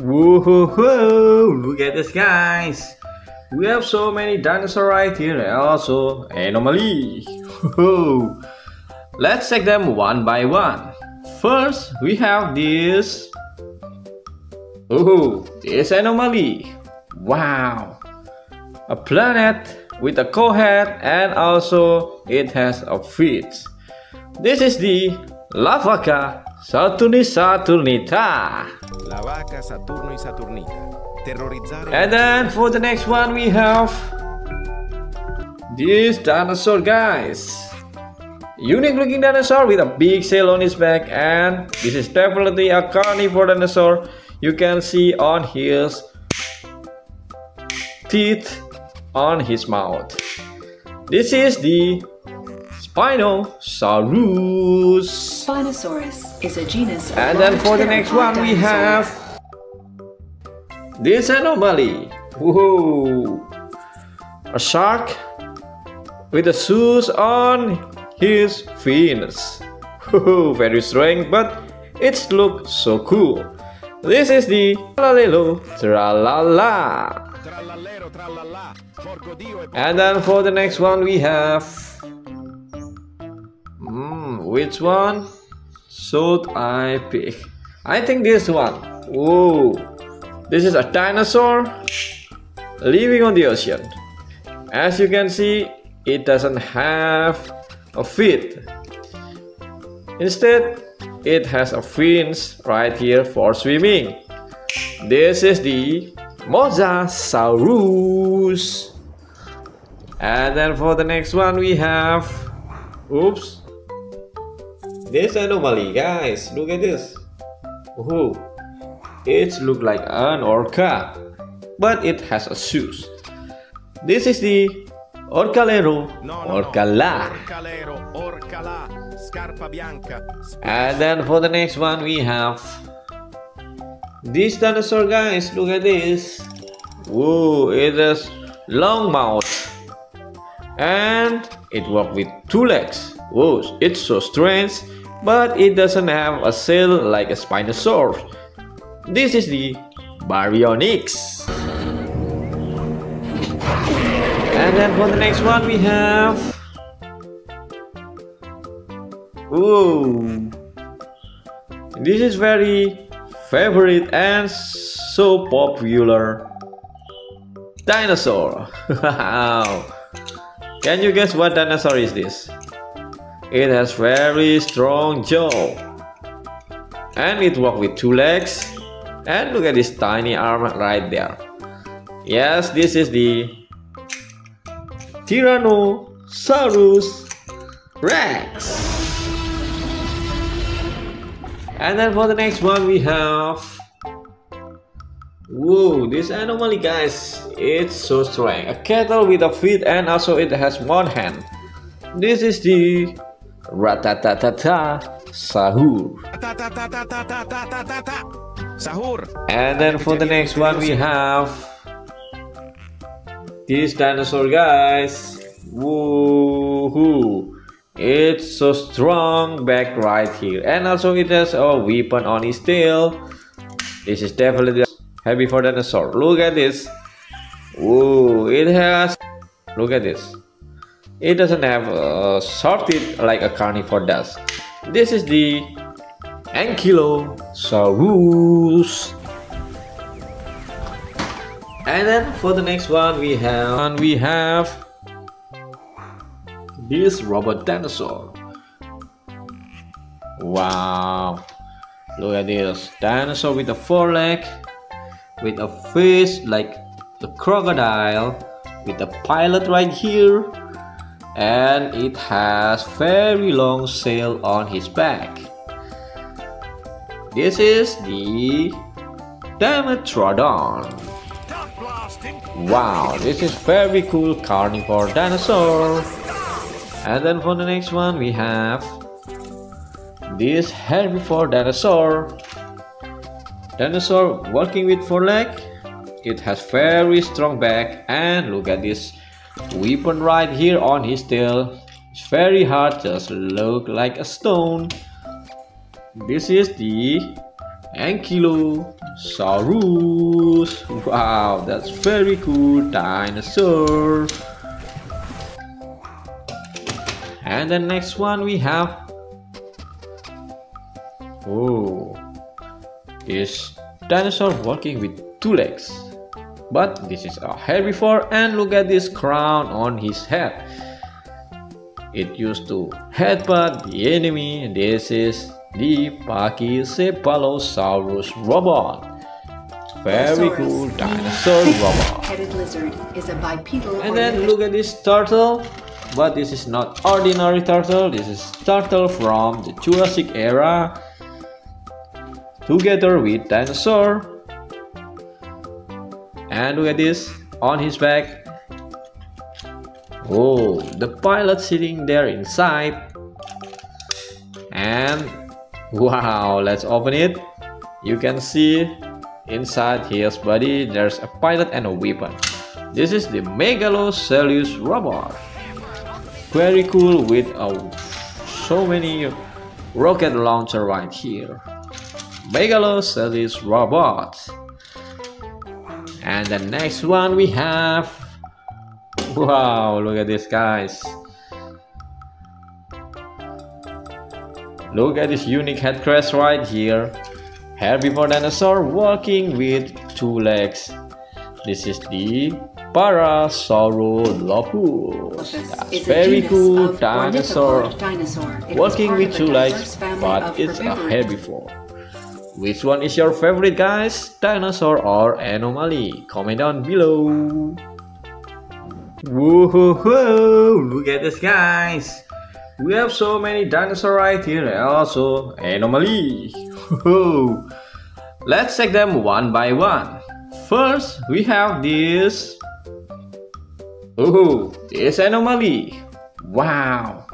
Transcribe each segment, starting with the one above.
Whoa, look at this, guys. We have so many dinosaurs right here and also anomali. Whoa. Let's check them one by one. First, we have this. Oh, this anomaly. Wow. A planet with a co-head and also it has a feet. This is the La Vaca Saturnita. La vaca Saturno y Saturnita. Terrorizzare. And then for the next one we have this dinosaur, guys. Unique looking dinosaur with a big sail on his back, and this is definitely a carnivore dinosaur. You can see on his teeth on his mouth. This is the Spinosaurus. Dinosaurus is a genus of And then for the next one we have this anomaly. Whoa. A shark with the shoes on his fins. Whoa, very strange, but it looks so cool. This is the tralala. Tralalero, tralala. Porco Dio e And then for the next one we have which one should I pick? I think this one. Whoa, this is a dinosaur living on the ocean. As you can see, it doesn't have a feet. Instead, it has a fins right here for swimming. This is the Mosasaurus. And then for the next one we have this anomaly, guys. Look at this. Ooh, it looks like an orca, but it has a shoes. This is the orcalero, orcala. Orcalero, orcala. Scarpa bianca. And then for the next one we have this dinosaur, guys. Look at this. Whoa, it has long mouth and it walks with two legs. Whoa, it's so strange, but it doesn't have a sail like a Spinosaurus. This is the baryonyx. And then for the next one we have this is very favorite and so popular dinosaur. Wow. Can you guess what dinosaur is this? It has very strong jaw and it walks with two legs, and look at this tiny arm right there. Yes, this is the Dinosaurus Rex. And then for the next one we have this anomaly, guys. It's so strong. A cattle with a feet and also it has one hand. This is the sahur. Sahur. And then for the next one we have this dinosaur, guys. Woohoo! It's so strong back right here, and also it has a weapon on its tail. This is definitely heavy for dinosaur. Look at this. Whoa, it has. Look at this. It doesn't have short teeth like a carnivore does. This is the Ankylosaurus. And then for the next one we have this robot dinosaur. Wow, look at this dinosaur with a foreleg, with a face like a crocodile, with a pilot right here, and it has very long sail on his back. This is the Dimetrodon. Wow, this is very cool carnivore dinosaur. And then for the next one we have this herbivore dinosaur. Dinosaur walking with four legs. It has very strong back, and look at this weapon right here on his tail. It's very hard, just look like a stone. This is the Ankylosaurus. Wow, that's very cool dinosaur. And the next one we have, oh, is dinosaur walking with two legs. But this is a herbivore, and look at this crown on his head. It used to headbutt the enemy. This is the Pachycephalosaurus robot. Very cool dinosaur robot. Headed lizard is a bipedal. And then look at this turtle. But this is not ordinary turtle. This is turtle from the Jurassic era, together with dinosaur. And look at this on his back. Oh, the pilot sitting there inside. And wow, let's open it. You can see inside his body there's a pilot and a weapon. This is the Megalosaurus robot. Very cool, with so many rocket launcher right here. Megalosaurus robot. And the next one we have, wow, look at this, guys. Look at this unique head crest right here. Herbivore dinosaur walking with two legs. This is the Parasaurolophus. That's very cool dinosaur walking with two legs, but it's a herbivore. Which one is your favorite, guys? Dinosaur or anomaly? Comment down below. Whoa, look at this, guys. We have so many dinosaurs right here, and also anomaly. Let's check them one by one. First, we have this. This anomaly. Wow,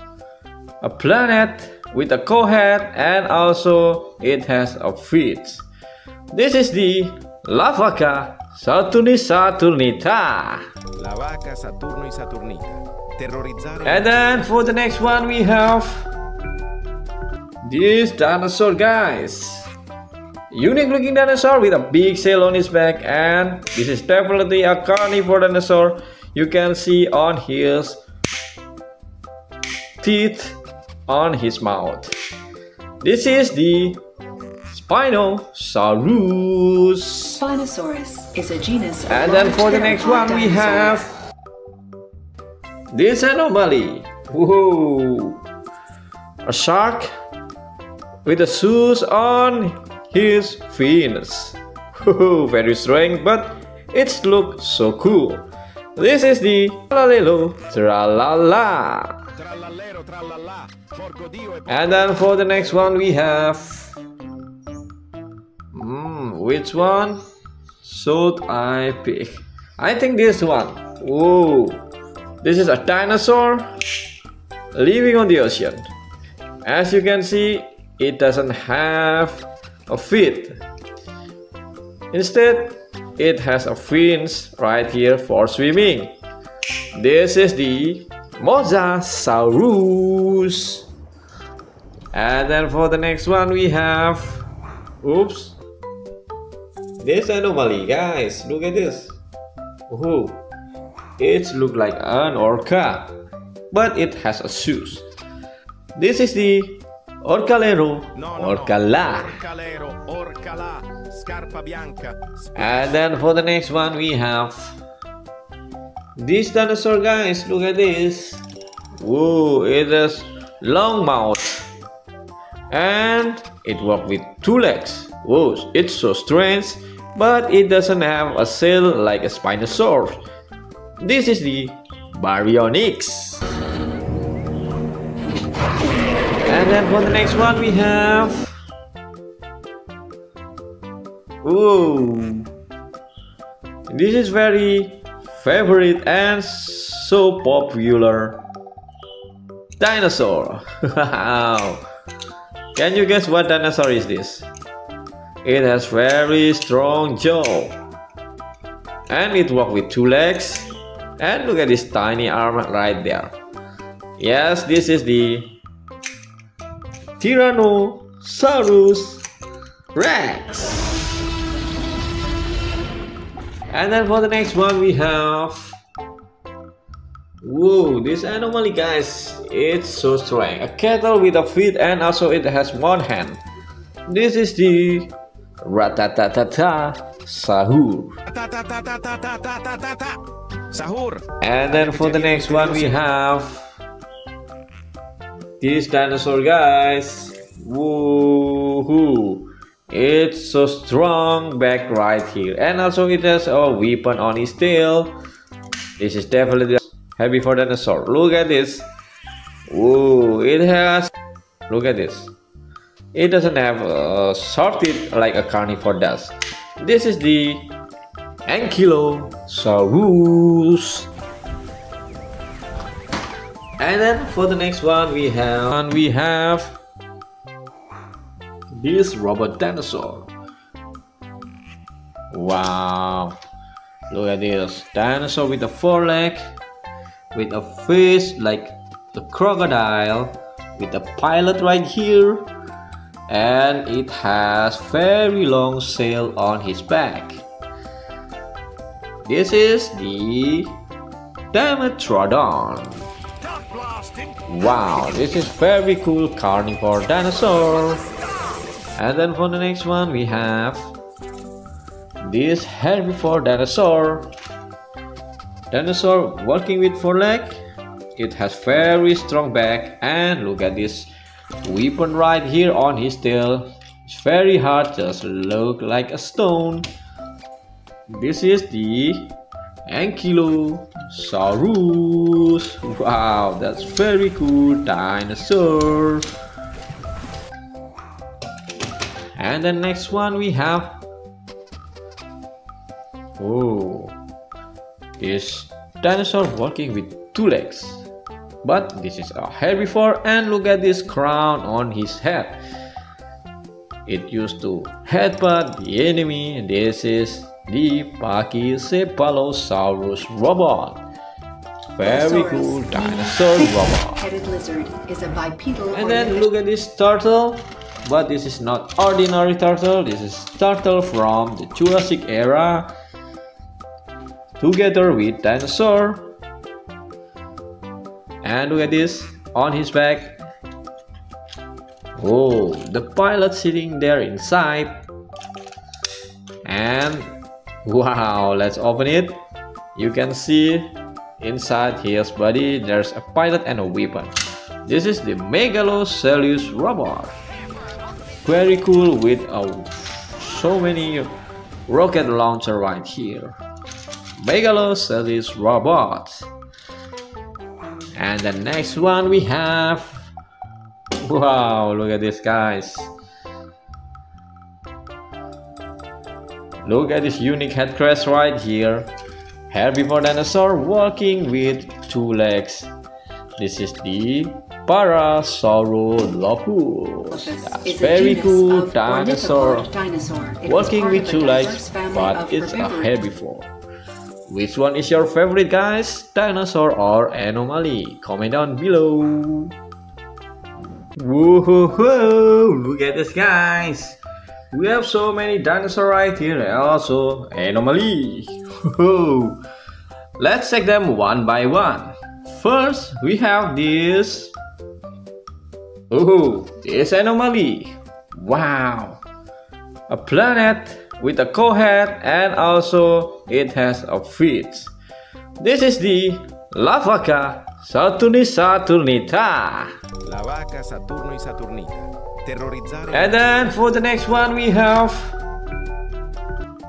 a planet with a co-head, and also it has a feet. This is the La Vaca Saturnita. La vaca Saturno y Saturnita. Terrorizzare. And then for the next one we have this dinosaur, guys. Unique looking dinosaur with a big sail on his back, and this is definitely a carnivore dinosaur. You can see on his teeth on his mouth. This is the Spinosaurus. Spinosaurus is a genus of And then for the next one we have this anomaly. Whoa, a shark with the shoes on his fins. Very strange, but it looks so cool. This is the tralala. Tralalero, tralala. Porco Dio e And then for the next one we have, which one should I pick? I think this one. Whoa, this is a dinosaur living on the ocean. As you can see, it doesn't have a feet. Instead, it has a fins right here for swimming. This is the Mosasaurus. And then for the next one we have, this anomaly, guys. Look at this. It looks like an orca, but it has a shoes. This is the Orcalero, Orcala. Scarpa bianca. And then for the next one we have this dinosaur, guys. Look at this. Whoa, it has long mouth, and it walks with two legs. Whoa, it's so strange, but it doesn't have a shell like a Spinosaurus. This is the Baryonyx. And then for the next one we have, this is very favorite and so popular dinosaur. Can you guess what dinosaur is this? It has very strong jaw, and it walks with two legs, and look at this tiny arm right there. Yes, this is the Tyrannosaurus Rex. And then for the next one we have, whoa, this anomaly guys, it's so strong. A cattle with a feet and also it has one hand. This is the Sahur. Sahur. And then for the next one we have this dinosaur guys. Woohoo! It's so strong back right here, and also it has a weapon on its tail. This is definitely heavy for dinosaur. Look at this. Whoa! It has. Look at this. It doesn't have a short teeth like a carnivore does. This is the Ankylosaurus. And then for the next one we have this robot dinosaur. Wow, look at this dinosaur with a foreleg, with a face like a crocodile, with a pilot right here, and it has very long sail on his back. This is the Dimetrodon. Wow, this is very cool carnivore dinosaur. And then for the next one we have this herbivore dinosaur. Dinosaur working with foreleg. It has very strong back, and look at this weapon right here on his tail. It's very hard, just look like a stone. This is the Ankylosaurus. Wow, that's very cool dinosaur. And the next one we have, oh, this dinosaur walking with two legs, but this is a herbivore, and look at this crown on his head. It used to headbutt the enemy. This is the Pachycephalosaurus robot. Very cool dinosaur robot. Headed lizard is a bipedal. And then look at this turtle. But this is not ordinary turtle. This is turtle from the Jurassic era, together with dinosaur. And look at this on his back. Oh, the pilot sitting there inside. And wow, let's open it. You can see inside his body there's a pilot and a weapon. This is the Megalosaurus robot. Very cool with so many rocket launcher right here. Megalosaurus robot. And the next one we have, wow, look at this guys. Look at this unique head crest right here. Herbivore dinosaur walking with two legs. This is the Parasaurolophus. That's very cool dinosaur walking with two legs, but it's a herbivore. Which one is your favorite guys? Dinosaur or anomaly? Comment down below. Whoa, look at this guys. We have so many dinosaurs right here and also anomaly. Whoa. Let's check them one by one. First, we have this. Oh, this anomaly. Wow. A planet with a co-head, and also it has a feet. This is the La Vaca Saturnita. La vaca Saturno y Saturnita. Terrorizzare. And then for the next one we have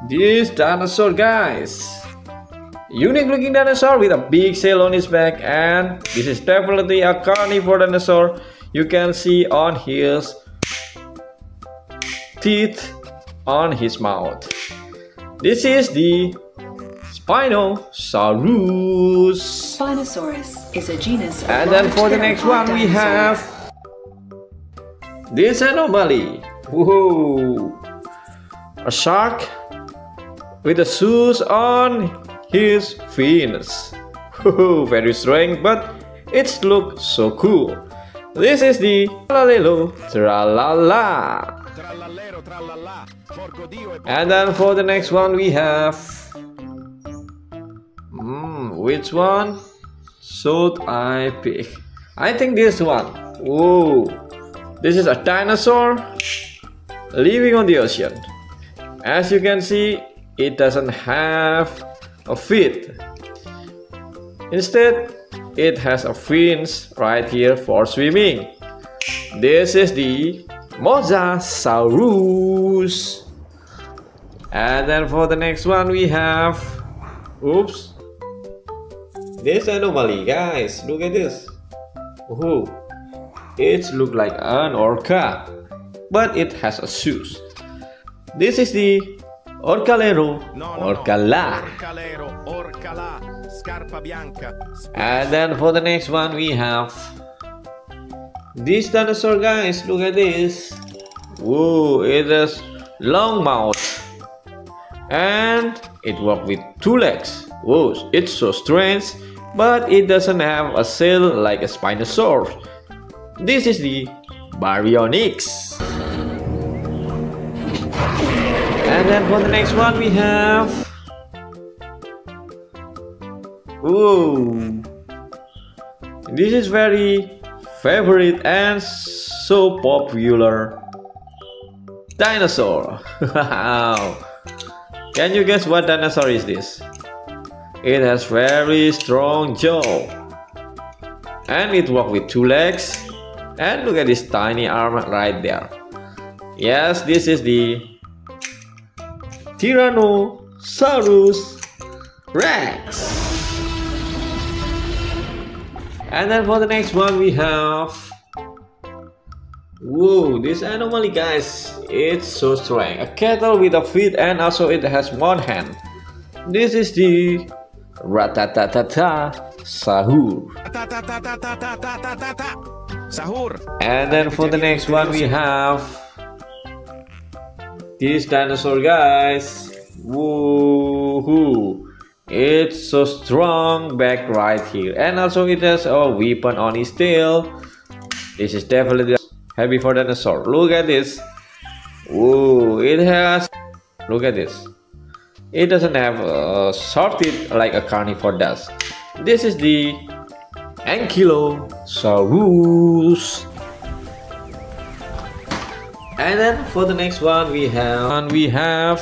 this dinosaur guys. Unique looking dinosaur with a big sail on his back, and this is definitely a carnivore dinosaur. You can see on his teeth on his mouth. This is the Spinosaurus. Spinosaurus is a genus of And then for the next one we have this anomaly. Whoa. A shark with the shoes on his fins. Whoa, very strange, but it looks so cool. This is the tralala. Tralalero, tralala. And then for the next one we have which one should I pick? I think this one. Whoa, this is a dinosaur living on the ocean. As you can see, it doesn't have a feet. Instead, it has a fins right here for swimming. This is the Mosasaurus. And then for the next one we have, oops, this anomaly, guys. Look at this. Oh, it looks like an orca, but it has a shoes. This is the orcalero, orcala. And then for the next one we have this dinosaur, guys. Look at this. Whoa, it has long mouth and it walks with 2 legs. Whoa, it's so strange, but it doesn't have a shell like a Spinosaurus. This is the baryonyx. And then for the next one we have, ooh, this is very favorite and so popular dinosaur. Wow. Can you guess what dinosaur is this? It has very strong jaw and it walks with 2 legs, and look at this tiny arm right there. Yes, this is the Dinosaurus Rex. And then for the next one we have, whoa, this anomaly, guys. It's so strong. A cattle with a feet and also it has 1 hand. This is the sahur. And then for the next one we have this dinosaur, guys. Woohoo! It's so strong back right here, and also it has a weapon on its tail. This is definitely heavy for dinosaur. Look at this. Whoa, it has, look at this. It doesn't have a short teeth like a carnivore does. This is the Ankylosaurus. And then for the next one we have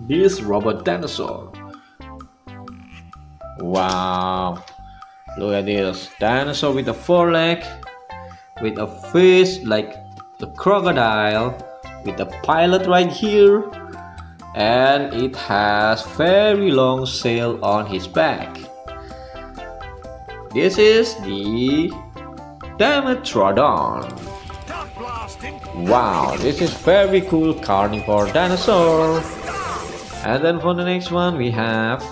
this robot dinosaur. Wow, look at this dinosaur with a 4 leg, with a face like a crocodile, with a pilot right here, and it has very long sail on his back. This is the Dimetrodon. Wow, this is very cool carnivore dinosaur. And then for the next one we have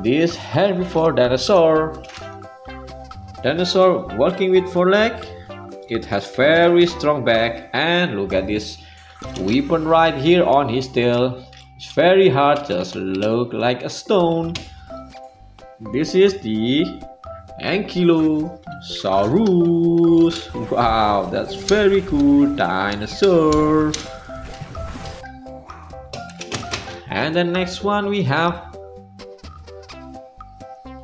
this herbivore dinosaur. Dinosaur walking with 4 legs. It has very strong back, and look at this weapon right here on his tail. It's very hard, just look like a stone. This is the Ankylosaurus. Wow, that's very cool dinosaur. And the next one we have,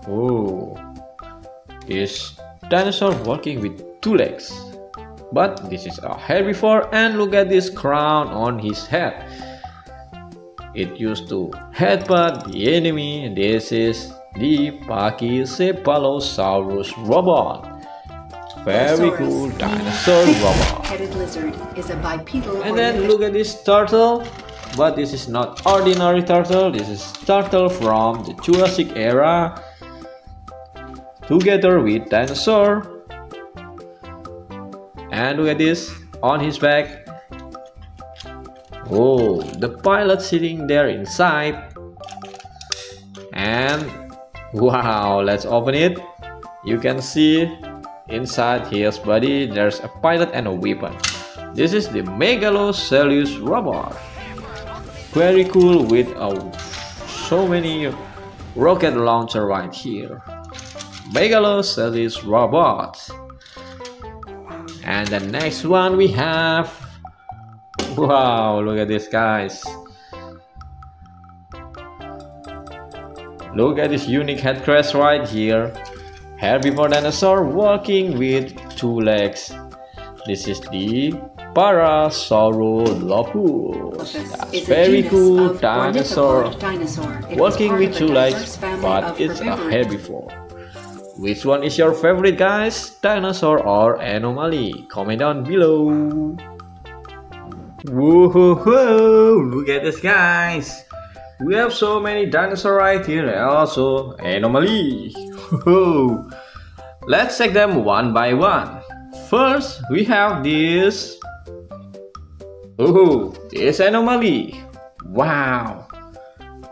oh, is dinosaur walking with 2 legs. But this is a herbivore, and look at this crown on his head. It used to headbutt the enemy. This is the Pachycephalosaurus robot. Very cool dinosaur robot. Headed lizard is a bipedal. And then look at this turtle. But this is not ordinary turtle. This is turtle from the Jurassic era, together with dinosaur. And look at this on his back. Oh, the pilot sitting there inside. And wow, let's open it. You can see inside his body there's a pilot and a weapon. This is the Megalosaurus robot. Very cool, with so many rocket launcher right here. Megalosaurus robot. And the next one we have, Wow, look at this, guys. Look at this unique head crest right here. Herbivore dinosaur walking with two legs. This is the Parasaurolophus. That's very cool dinosaur walking with two legs, but it's a herbivore. Which one is your favorite, guys? Dinosaur or anomaly? Comment down below. Whoa, look at this, guys. We have so many dinosaurs right here and also anomaly. Whoa. Let's check them one by one. First, we have this. This anomaly. Wow.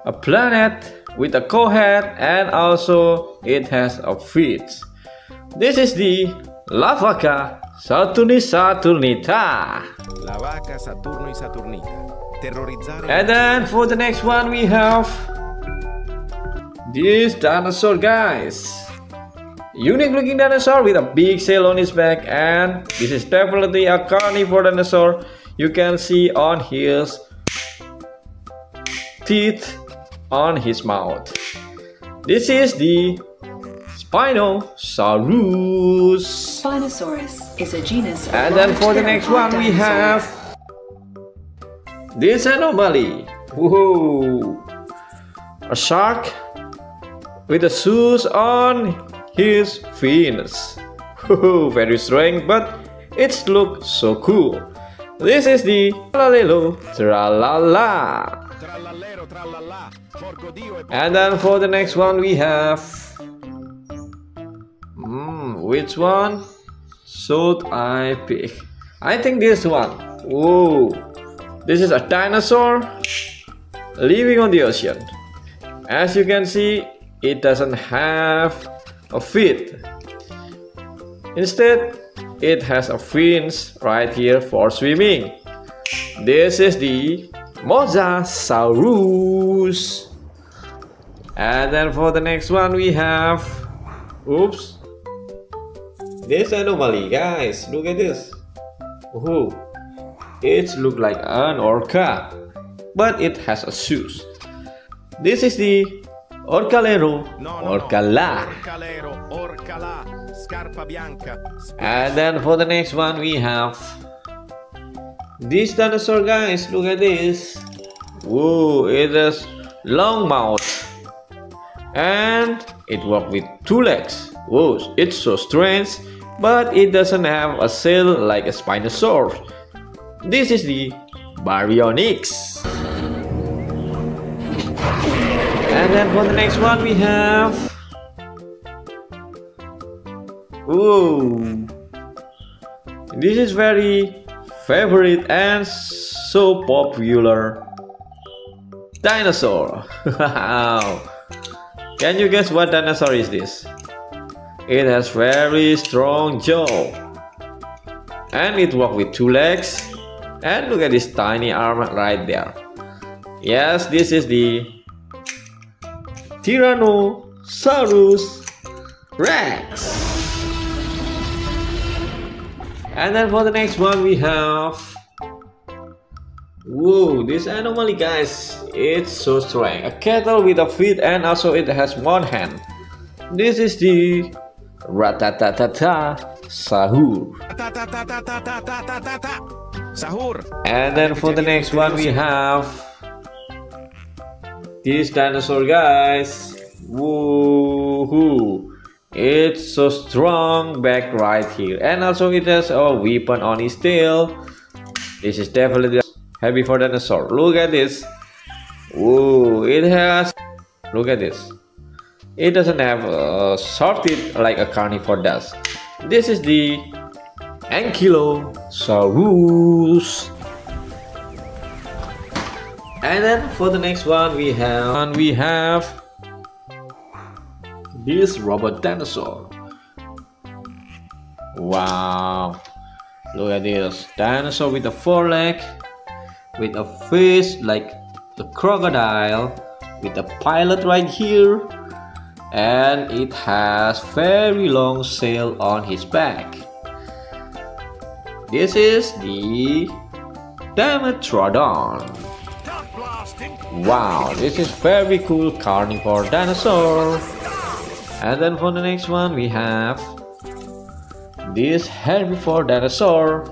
A planet with a co-head and also it has a feet. This is the Lavaca Saturnita. La vaca Saturno y Saturnita. Terrorizzare. And then for the next one we have this dinosaur, guys. Unique looking dinosaur with a big sail on his back, and this is definitely a carnivore dinosaur. You can see on his teeth on his mouth. This is the Spinosaurus. Dinosaurus is a genus of And then for the next one we dinosaur. have this anomaly. Whoa. A shark with the shoes on his fins. Whoa, very strange, but it looks so cool. This is the tralero, tralala. Tralalero, tralala. Porco Dio e And then for the next one we have which one should I pick? I think this one. Whoa, this is a dinosaur living on the ocean. As you can see, it doesn't have a feet. Instead, it has a fins right here for swimming. This is the Mosasaurus. And then for the next one we have this anomaly, guys. Look at this. It looks like an orca, but it has a shoes. This is the orcalero, orcala. Orcalero, orcala. Scarpa bianca. And then for the next one we have this dinosaur, guys. Look at this. Whoa, it has long mouth and it walks with two legs. Whoa, it's so strange, but it doesn't have a sail like a Spinosaurus. This is the Baryonyx. And then for the next one we have this is very favorite and so popular dinosaur. Wow. Can you guess what dinosaur is this? It has very strong jaw and it walks with two legs, and look at this tiny arm right there. Yes, this is the Dinosaurus Rex. And then for the next one we have this anomaly, guys. It's so strong. A cattle with a feet and also it has one hand. This is the Sahur. Sahur. And then for the next one we have this dinosaur, guys. It's so strong back right here, and also it has a weapon on its tail. This is definitely heavy for dinosaur. Look at this. It has, look at this. It doesn't have a short teeth like a carnivore does. This is the Ankylosaurus. And then for the next one we have this robot dinosaur. Wow, look at this dinosaur with a foreleg, with a face like the crocodile, with a pilot right here, and it has very long sail on his back. This is the Dimetrodon. Wow, this is very cool carnivore dinosaur. And then for the next one we have this herbivore dinosaur.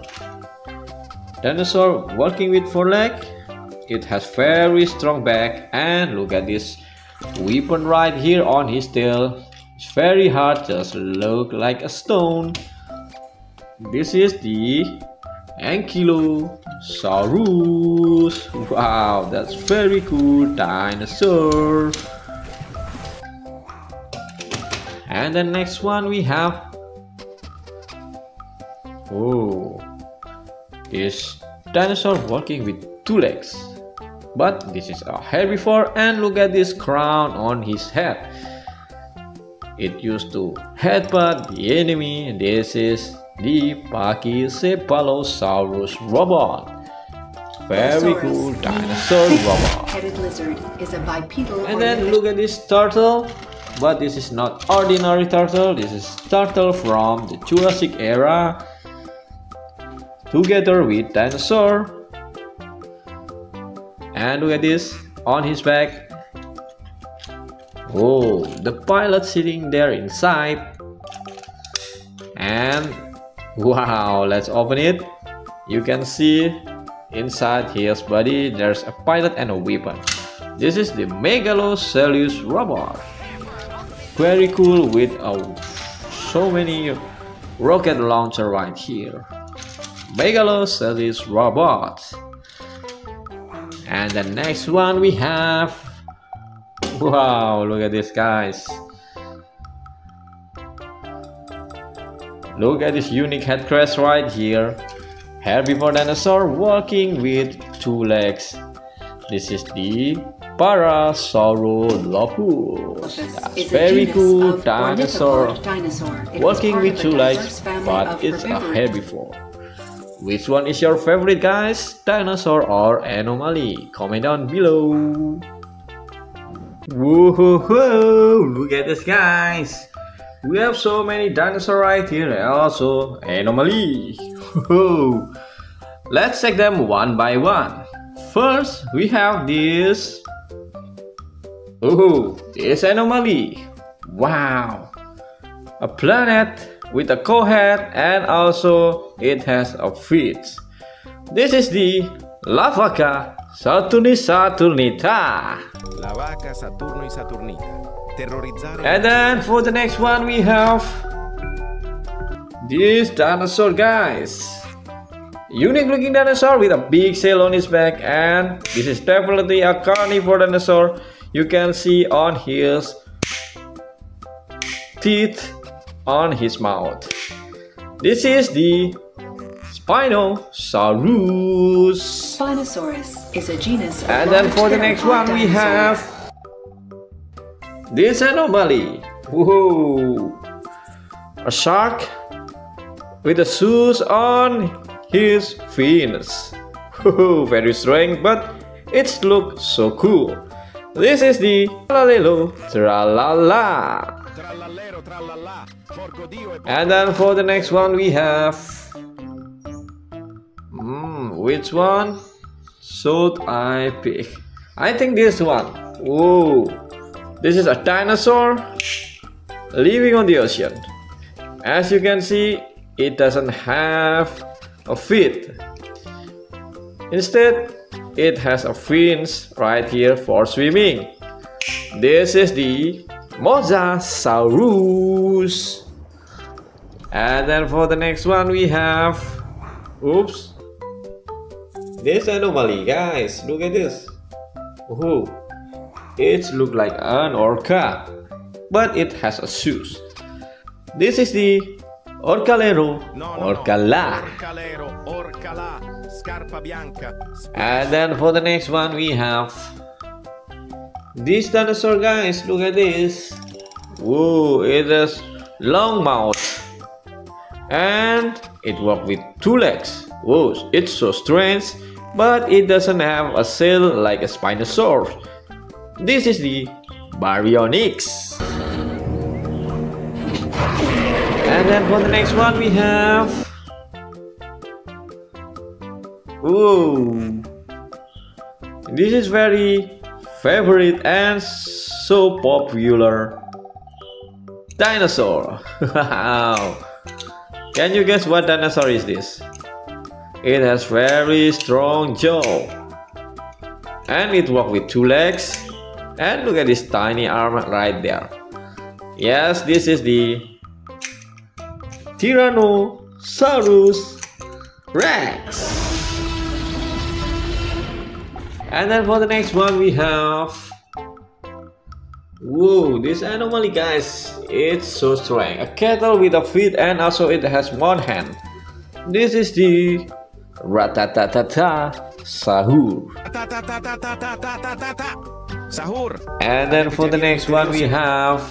Dinosaur walking with 4 legs. It has very strong back, and look at this weapon right here on his tail. It's very hard, just look like a stone. This is the Ankylosaurus. Wow, that's very cool dinosaur. And the next one we have, oh, this dinosaur walking with 2 legs. But this is a herbivore, and look at this crown on his head. It used to headbutt the enemy. This is the Pachycephalosaurus robot. Very cool dinosaur robot. Headed lizard is a bipedal. And then look at this turtle. But this is not ordinary turtle. This is turtle from the Jurassic era, together with dinosaur. And look at this on his back. Oh, the pilot sitting there inside. And wow, let's open it. You can see inside his body there's a pilot and a weapon. This is the Megalosaurus robot. Very cool, with so many rocket launcher right here. Megalosaurus robot. And the next one we have, wow, look at this, guys. Look at this unique head crest right here. Herbivore dinosaur walking with 2 legs. This is the Parasaurolophus. That's very cool dinosaur walking with 2 legs, but it's a herbivore. Which one is your favorite, guys? Dinosaur or anomali? Comment down below. Whoa, look at this, guys. We have so many dinosaurs right here, and also anomaly. Let's check them one by one. First, we have this. This anomaly. Wow, a planet with a co-head, and also it has a feet. This is the La Vaca Saturnita. La vaca Saturno y Saturnita. Terrorizzare. And then for the next one we have this dinosaur, guys. Unique looking dinosaur with a big sail on his back, and this is definitely a carnivore dinosaur. You can see on his teeth on his mouth. This is the Spinosaurus. Spinosaurus is a genus of And then for the next one we have this anomaly. Whoa, a shark with the shoes on his fins. Whoa, very strange, but it looks so cool. This is the tralala. And then for the next one we have, which one should I pick? I think this one. Whoa, this is a dinosaur living on the ocean. As you can see, it doesn't have a feet. Instead, it has a fins right here for swimming. This is the Mosasaurus. And then for the next one we have, this anomaly, guys. Look at this. It looks like an orca, but it has a shoes. This is the Orcalero, Orcala. And then for the next one we have this dinosaur, guys. Look at this. Whoa, it has long mouth, and it walks with 2 legs. Whoa, it's so strange, but it doesn't have a sail like a Spinosaurus. This is the Baryonyx. And then for the next one we have, Ooh, this is very favorite and so popular dinosaur. Wow. Can you guess what dinosaur is this? It has very strong jaw and it walks with 2 legs, and look at this tiny arm right there. Yes, this is the Dinosaurus Rex. And then for the next one we have, whoa, this anomaly guys, it's so strong. A cattle with a feet and also it has one hand. This is the sahur. Sahur. And then for the next one we have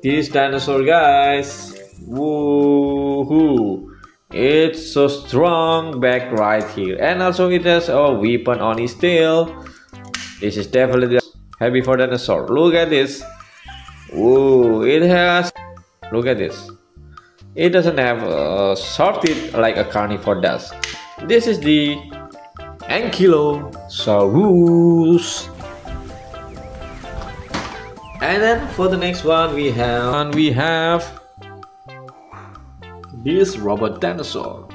this dinosaur guys. Woohoo! It's so strong back right here, and also it has a weapon on its tail. This is definitely heavy for dinosaur. Look at this. Whoa! It has. Look at this. It doesn't have short teeth like a carnivore does. This is the Ankylosaurus. And then for the next one we have this robot dinosaur.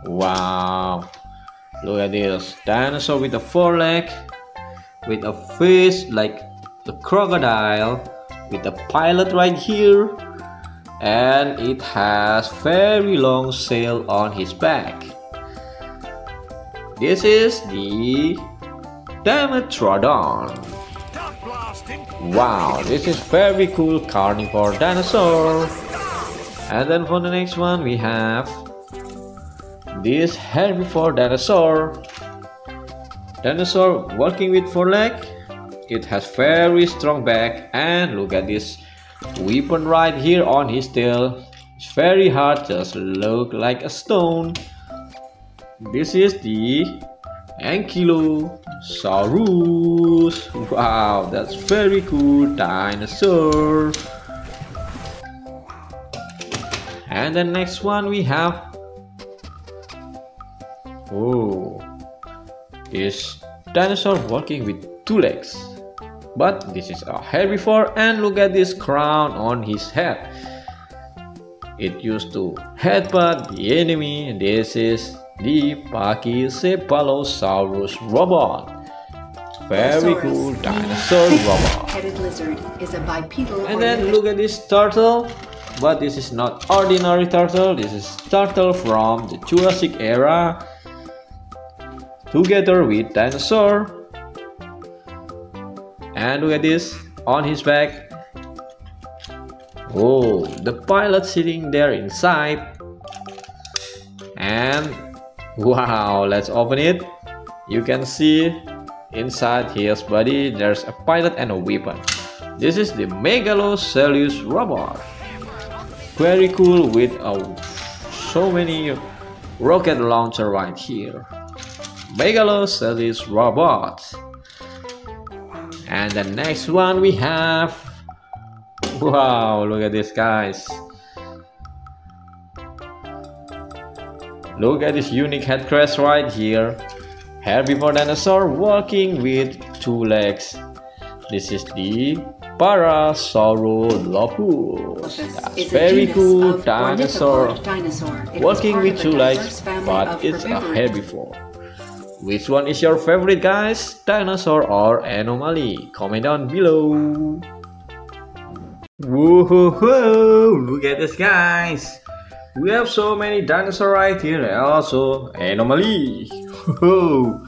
Wow, look at this dinosaur with a 4 leg, with a face like a crocodile, with a pilot right here, and it has very long sail on his back. This is the Dimetrodon. Wow, this is very cool carnivore dinosaur. And then for the next one we have this herbivore dinosaur. Dinosaur walking with 4 legs. It has very strong back, and look at this weapon right here on his tail. It's very hard, just look like a stone. This is the Ankylosaurus. Wow, that's very cool dinosaur. And the next one we have, oh, is dinosaur walking with 2 legs. But this is a herbivore, and look at this crown on his head. It used to headbutt the enemy. This is the Pachycephalosaurus robot. Very cool dinosaur robot. Headed lizard is a bipedal. And then look at this turtle. But this is not ordinary turtle. This is turtle from the Jurassic era, together with dinosaur. And look at this on his back. Oh, the pilot sitting there inside. And wow, let's open it. You can see inside his body there's a pilot and a weapon. This is the Megalosaurus robot. Very cool, with so many rocket launcher right here. Megalosaurus robot. And the next one we have, wow, look at this guys. Look at this unique head crest right here. Herbivore dinosaur walking with 2 legs. This is the Parasaurolophus. That's very cool dinosaur walking with 2 legs, but it's a herbivore. Which one is your favorite guys? Dinosaur or anomaly? Comment down below. Whoa, look at this guys. We have so many dinosaurs right here, and also anomaly. Whoa.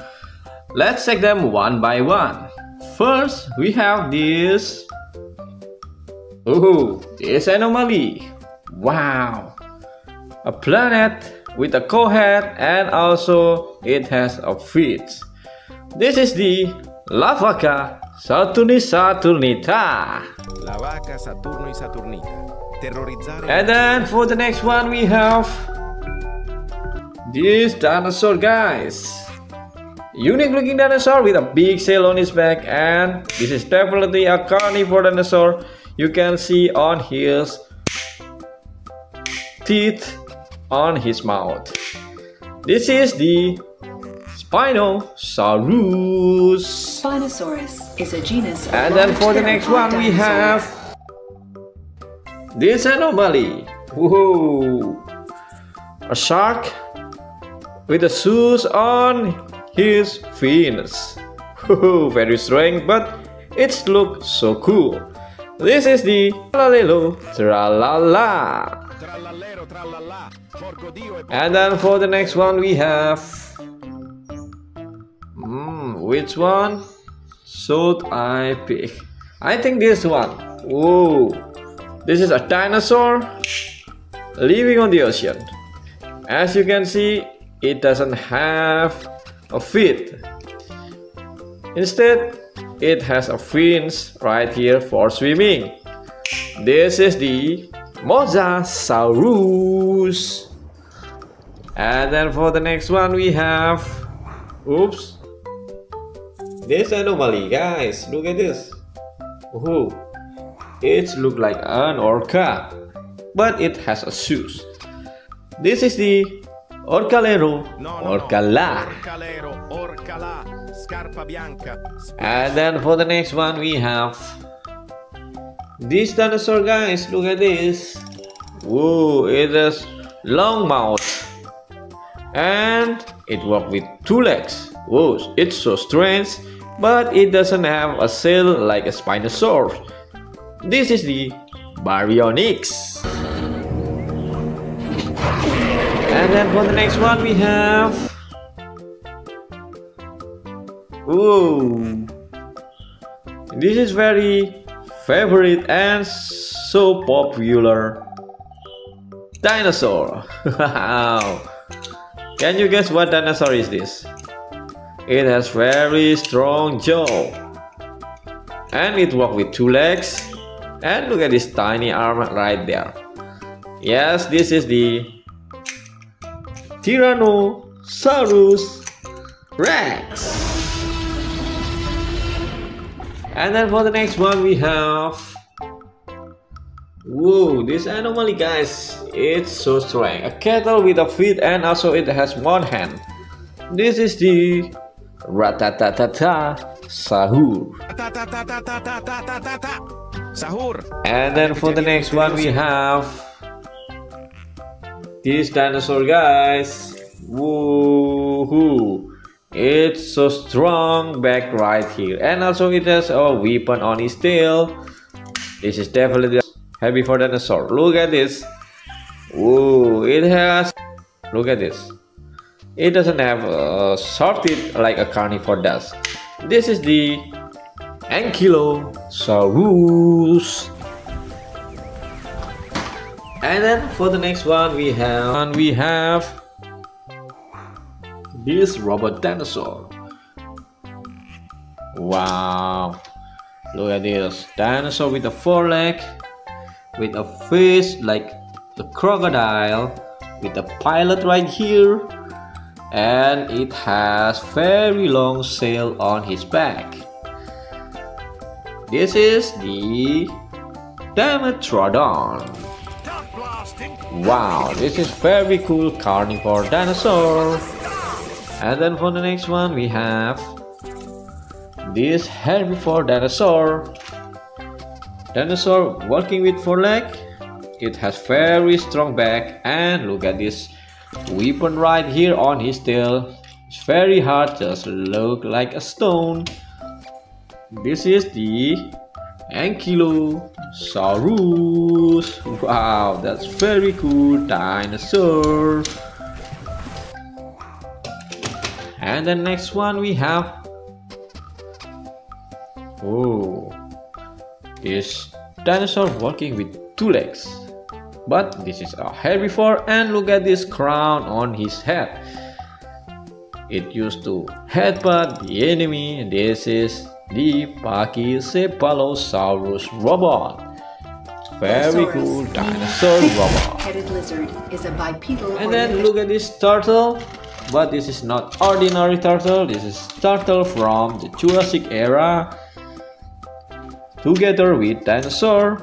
Let's check them one by one. First, we have this. Oh, this anomaly. Wow. A planet with a co-head, and also it has a feet. This is the Lavaca Saturnita. La vaca Saturno y Saturnita. Terrorizzare. And then for the next one we have this dinosaur guys. Unique looking dinosaur with a big sail on his back, and this is definitely a carnivore dinosaur. You can see on his teeth on his mouth. This is the Spinosaurus. Dinosaurus is a genus of And then for the large next one we dinosaurs. have this anomali. Whoa! A shark with the shoes on his fins. Whoa, very strange, but it looks so cool. This is the tralalero, tralala. Tralalero, tralala. Porco Dio e And then for the next one we have which one should I pick? I think this one. Whoa, this is a dinosaur living on the ocean. As you can see, it doesn't have a feet. Instead, it has a fins right here for swimming. This is the Mosasaurus. And then for the next one we have this anomaly, guys. Look at this. Ooh, it looks like an orca, but it has a shoes. This is the orcalero, orcala. Orcalero, orcala. Scarpa bianca. And then for the next one we have this dinosaur, guys. Look at this. Whoa, it has long mouth and it walks with 2 legs. Whoa, it's so strange, but it doesn't have a shell like a Spinosaurus. This is the baryonyx. And then for the next one we have this is very favorite and so popular dinosaur. Wow. Can you guess what dinosaur is this? It has very strong jaw and it walks with 2 legs, and look at this tiny arm right there. Yes, this is the Dinosaurus Rex. And then for the next one we have this anomaly, guys. It's so strong. A cattle with a feet and also it has 1 hand. This is the sahur. Sahur. And then for the next one we have this dinosaur, guys. Woohoo! It's so strong back right here, and also it has a weapon on its tail. This is definitely heavy for dinosaur. Look at this. Whoa, it has. Look at this. It doesn't have short teeth like a carnivore does. This is the Ankylosaurus. And then for the next one we have this robot dinosaur. Wow, look at this dinosaur with a 4 leg, with a face like a crocodile, with a pilot right here, and it has very long sail on his back. This is the Dimetrodon. Wow, this is very cool carnivore dinosaur. And then for the next one we have this herbivore dinosaur. Dinosaur walking with 4 legs. It has very strong back, and look at this weapon right here on his tail. It's very hard, just look like a stone. This is the Ankylosaurus. Wow, that's very cool dinosaur. And the next one we have this dinosaur walking with 2 legs, but this is a herbivore, and look at this crown on his head. It used to headbutt the enemy. This is the Pachycephalosaurus robot. Very cool dinosaur robot. Headed lizard is a bipedal. And then look at this turtle. But this is not ordinary turtle. This is turtle from the Jurassic era, together with dinosaur.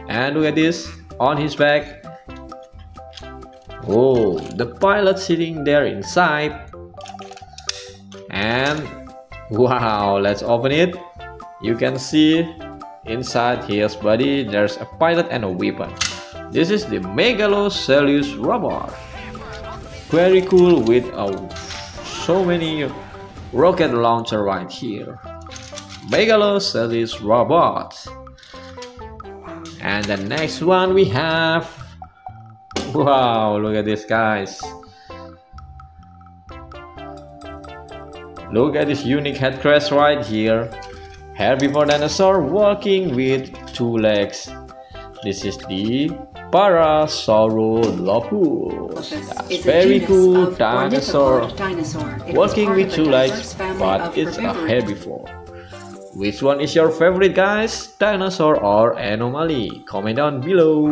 And look at this on his back. Oh, the pilot sitting there inside. And wow, let's open it. You can see inside his body there's a pilot and a weapon. This is the Megalosaurus robot. Very cool with so many rocket launcher right here. Megalosaurus robot. And the next one we have, wow, look at this, guys. Look at this unique head crest right here. Herbivore dinosaur walking with 2 legs. This is the Parasaurolophus. That's very cool dinosaur walking with 2 legs, but it's a herbivore. Which one is your favorite, guys? Dinosaur or anomaly? Comment down below.